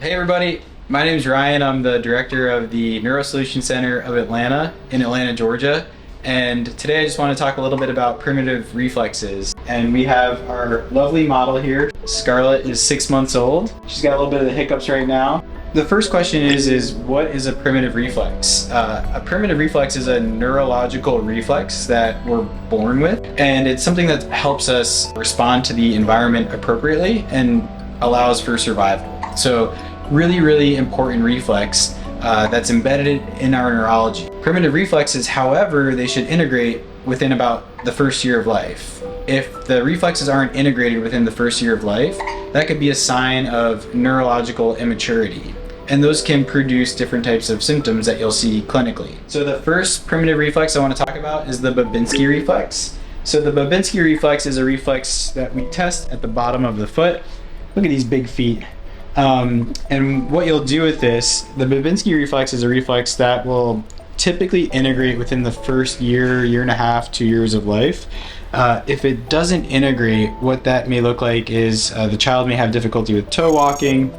Hey everybody, my name is Ryan. I'm the director of the NeuroSolution Center of Atlanta in Atlanta, Georgia. And today I just want to talk a little bit about primitive reflexes. And we have our lovely model here. Scarlett is 6 months old. She's got a little bit of the hiccups right now. The first question is what is a primitive reflex? A primitive reflex is a neurological reflex that we're born with. And it's something that helps us respond to the environment appropriately and allows for survival. So really important reflex that's embedded in our neurology. Primitive reflexes, however, they should integrate within about the first year of life. If the reflexes aren't integrated within the first year of life, that could be a sign of neurological immaturity. And those can produce different types of symptoms that you'll see clinically. So the first primitive reflex I want to talk about is the Babinski reflex. So the Babinski reflex is a reflex that we test at the bottom of the foot. Look at these big feet. And what you'll do with this, the Babinski reflex is a reflex that will typically integrate within the first year and a half, 2 years of life. If it doesn't integrate, what that may look like is the child may have difficulty with toe walking.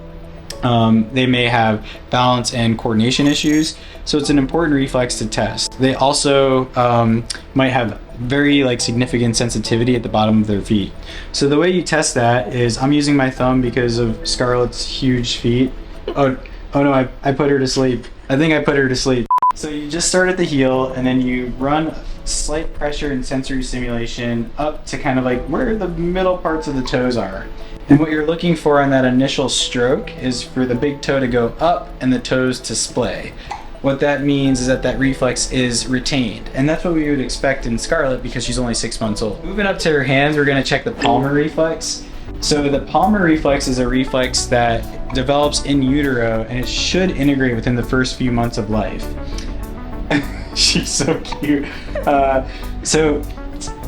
They may have balance and coordination issues. So it's an important reflex to test. They also might have very significant sensitivity at the bottom of their feet. So the way you test that is, I'm using my thumb because of Scarlett's huge feet. Oh no, I put her to sleep. I think I put her to sleep. So you just start at the heel and then you run slight pressure and sensory stimulation up to kind of where the middle parts of the toes are. And what you're looking for on that initial stroke is for the big toe to go up and the toes to splay. What that means is that reflex is retained. And that's what we would expect in Scarlett because she's only 6 months old. Moving up to her hands, we're gonna check the palmar reflex. So the palmar reflex is a reflex that develops in utero and it should integrate within the first few months of life. She's so cute. So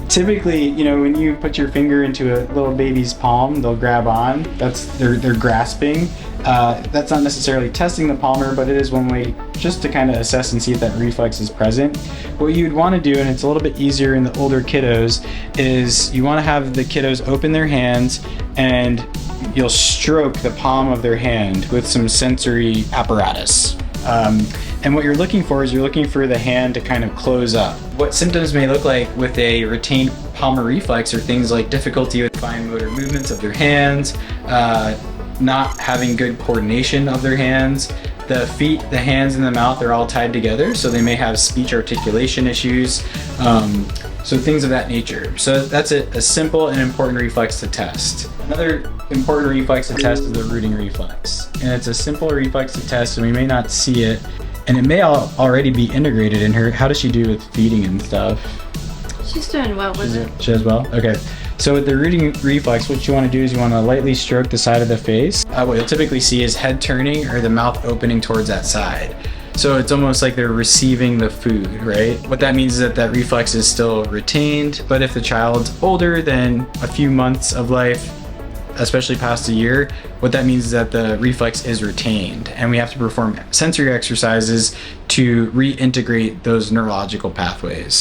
typically, when you put your finger into a little baby's palm, they'll grab on. They're grasping. That's not necessarily testing the palmar, but it is one way just to kind of assess and see if that reflex is present. What you'd want to do, and it's a little bit easier in the older kiddos, is you want to have the kiddos open their hands and you'll stroke the palm of their hand with some sensory apparatus. And what you're looking for is you're looking for the hand to kind of close up. What symptoms may look like with a retained palmar reflex are things like difficulty with fine motor movements of their hands, not having good coordination of their hands. The feet, the hands, and the mouth are all tied together, so they may have speech articulation issues, so things of that nature. So that's a simple and important reflex to test. Another important reflex to test is the rooting reflex. And it's a simple reflex to test, and we may not see it, and it may already be integrated in her. How does she do with feeding and stuff? She's doing well with it. She does well? Okay. So with the rooting reflex, what you want to do is you want to lightly stroke the side of the face. What you'll typically see is head turning or the mouth opening towards that side. So it's almost like they're receiving the food, right? What that means is that reflex is still retained, but if the child's older than a few months of life, especially past a year, what that means is that the reflex is retained, and we have to perform sensory exercises to reintegrate those neurological pathways.